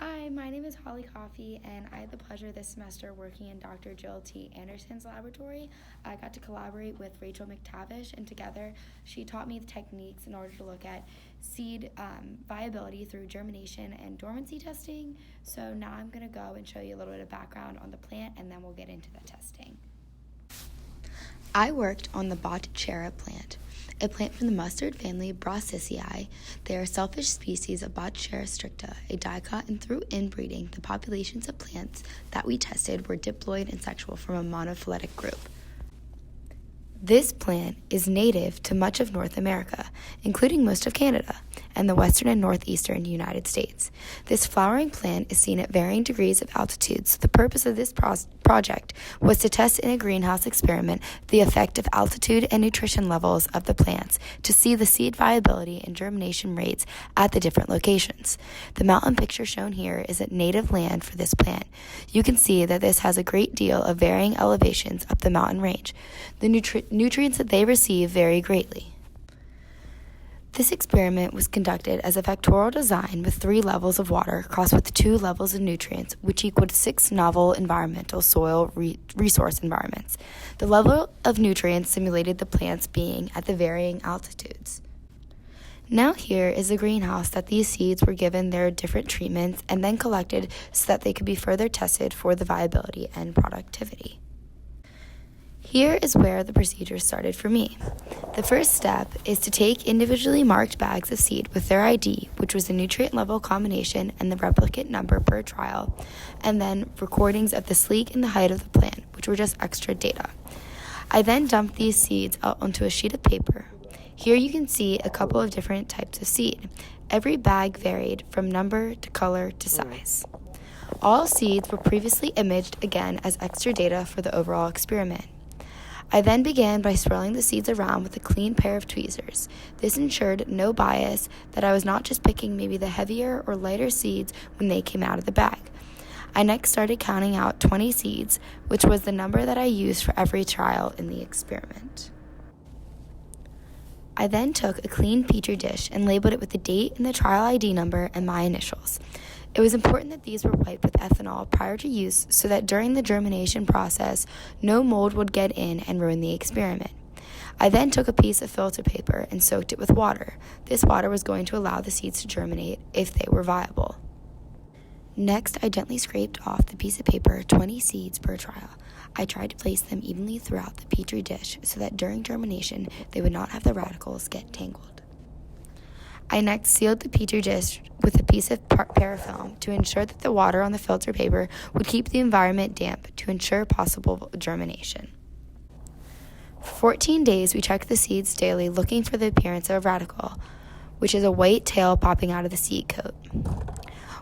Hi, my name is Holly Coffey, and I had the pleasure this semester working in Dr. Jill T. Anderson's laboratory. I got to collaborate with Rachel McTavish, and together she taught me the techniques in order to look at seed viability through germination and dormancy testing. So now I'm going to go and show you a little bit of background on the plant, and then we'll get into the testing. I worked on the Bottichera plant, a plant from the mustard family Brassicaceae. They are a selfish species of Bottichera stricta, a dicot, and through inbreeding, the populations of plants that we tested were diploid and sexual from a monophyletic group. This plant is native to much of North America, including most of Canada and the western and northeastern United States. This flowering plant is seen at varying degrees of altitude, so the purpose of this project was to test in a greenhouse experiment the effect of altitude and nutrition levels of the plants to see the seed viability and germination rates at the different locations. The mountain picture shown here is at native land for this plant. You can see that this has a great deal of varying elevations up the mountain range. The nutrients that they receive vary greatly. This experiment was conducted as a factorial design with 3 levels of water crossed with 2 levels of nutrients, which equaled 6 novel environmental soil resource environments. The level of nutrients simulated the plants being at the varying altitudes. Now here is a greenhouse that these seeds were given their different treatments and then collected so that they could be further tested for the viability and productivity. Here is where the procedure started for me. The first step is to take individually marked bags of seed with their ID, which was the nutrient level combination and the replicate number per trial, and then recordings of the sleek and the height of the plant, which were just extra data. I then dumped these seeds out onto a sheet of paper. Here you can see a couple of different types of seed. Every bag varied from number to color to size. All seeds were previously imaged again as extra data for the overall experiment. I then began by swirling the seeds around with a clean pair of tweezers. This ensured no bias, that I was not just picking maybe the heavier or lighter seeds when they came out of the bag. I next started counting out 20 seeds, which was the number that I used for every trial in the experiment. I then took a clean petri dish and labeled it with the date and the trial ID number and my initials. It was important that these were wiped with ethanol prior to use so that during the germination process, no mold would get in and ruin the experiment. I then took a piece of filter paper and soaked it with water. This water was going to allow the seeds to germinate if they were viable. Next, I gently scraped off the piece of paper 20 seeds per trial. I tried to place them evenly throughout the petri dish so that during germination, they would not have the radicals get tangled. I next sealed the petri dish with a piece of parafilm to ensure that the water on the filter paper would keep the environment damp to ensure possible germination. For 14 days, we checked the seeds daily looking for the appearance of a radical, which is a white tail popping out of the seed coat.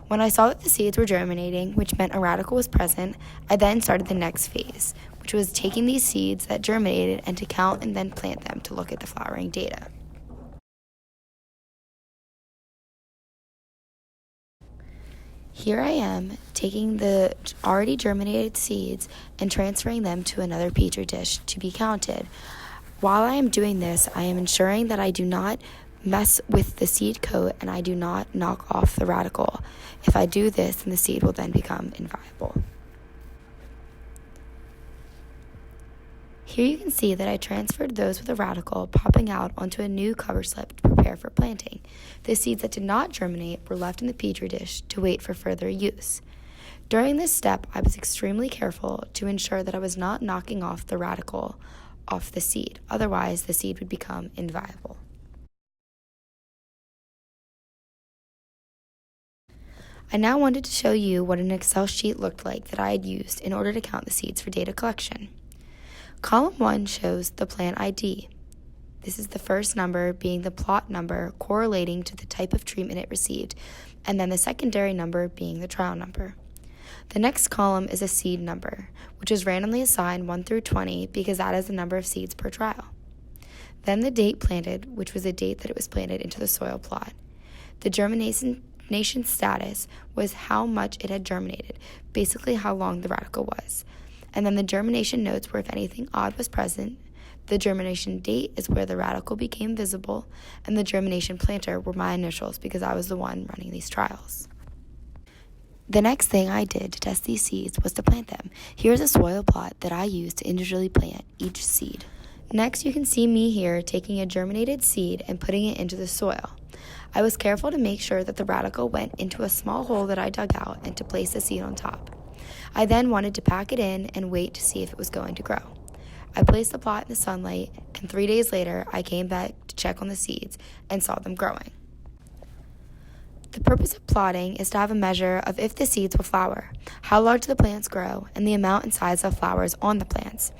When I saw that the seeds were germinating, which meant a radical was present, I then started the next phase, which was taking these seeds that germinated and to count and then plant them to look at the flowering data. Here I am, taking the already germinated seeds and transferring them to another petri dish to be counted. While I am doing this, I am ensuring that I do not mess with the seed coat and I do not knock off the radical. If I do this, then the seed will then become inviable. Here you can see that I transferred those with a radical popping out onto a new cover slip to prepare for planting. The seeds that did not germinate were left in the petri dish to wait for further use. During this step, I was extremely careful to ensure that I was not knocking off the radical off the seed. Otherwise, the seed would become inviable. I now wanted to show you what an Excel sheet looked like that I had used in order to count the seeds for data collection. Column 1 shows the plant ID. This is the first number being the plot number correlating to the type of treatment it received, and then the secondary number being the trial number. The next column is a seed number, which is randomly assigned 1 through 20 because that is the number of seeds per trial. Then the date planted, which was the date that it was planted into the soil plot. The germination status was how much it had germinated, basically how long the radical was. And then the germination notes were if anything odd was present. The germination date is where the radical became visible, and the germination planter were my initials because I was the one running these trials. The next thing I did to test these seeds was to plant them. Here's a soil plot that I used to individually plant each seed. Next, you can see me here taking a germinated seed and putting it into the soil. I was careful to make sure that the radical went into a small hole that I dug out and to place the seed on top. I then wanted to pack it in and wait to see if it was going to grow. I placed the plot in the sunlight, and 3 days later, I came back to check on the seeds and saw them growing. The purpose of plotting is to have a measure of if the seeds will flower, how large the plants grow, and the amount and size of flowers on the plants,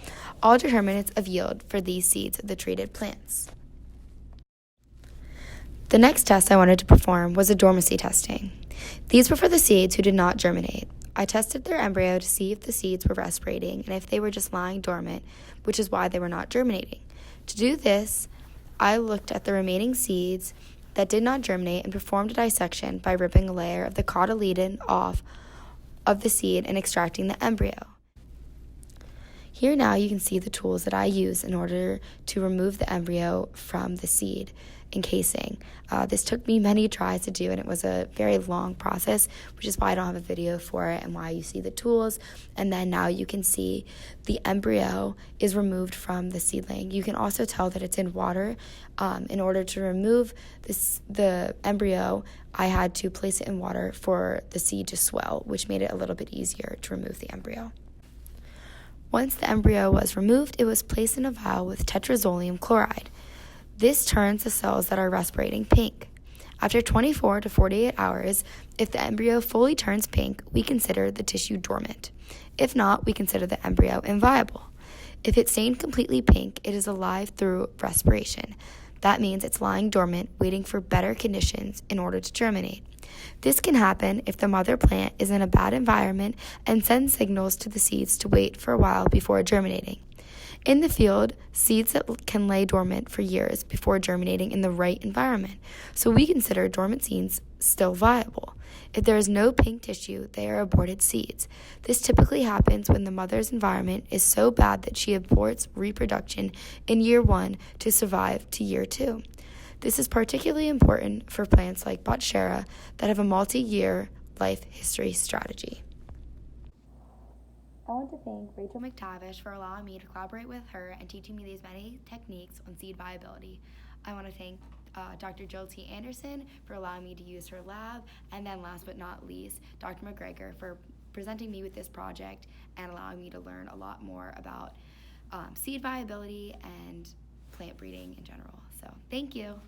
all determinants of yield for these seeds of the treated plants. The next test I wanted to perform was a dormancy testing. These were for the seeds who did not germinate. I tested their embryo to see if the seeds were respirating and if they were just lying dormant, which is why they were not germinating. To do this, I looked at the remaining seeds that did not germinate and performed a dissection by ripping a layer of the cotyledon off of the seed and extracting the embryo. Here now you can see the tools that I use in order to remove the embryo from the seed encasing. This took me many tries to do, and it was a very long process, which is why I don't have a video for it and why you see the tools. And then now you can see the embryo is removed from the seedling. You can also tell that it's in water. In order to remove the embryo, I had to place it in water for the seed to swell, which made it a little bit easier to remove the embryo. Once the embryo was removed, it was placed in a vial with tetrazolium chloride. This turns the cells that are respirating pink. After 24 to 48 hours, if the embryo fully turns pink, we consider the tissue dormant. If not, we consider the embryo inviable. If it stained completely pink, it is alive through respiration. That means it's lying dormant, waiting for better conditions in order to germinate. This can happen if the mother plant is in a bad environment and sends signals to the seeds to wait for a while before germinating. In the field, seeds that can lay dormant for years before germinating in the right environment, so we consider dormant seeds still viable. If there is no pink tissue, they are aborted seeds. This typically happens when the mother's environment is so bad that she aborts reproduction in year 1 to survive to year 2. This is particularly important for plants like Botchera that have a multi-year life history strategy. I want to thank Rachel McTavish for allowing me to collaborate with her and teaching me these many techniques on seed viability. I want to thank Dr. Jill T. Anderson for allowing me to use her lab, and then last but not least, Dr. Mcgregor for presenting me with this project and allowing me to learn a lot more about seed viability and plant breeding in general. So thank you.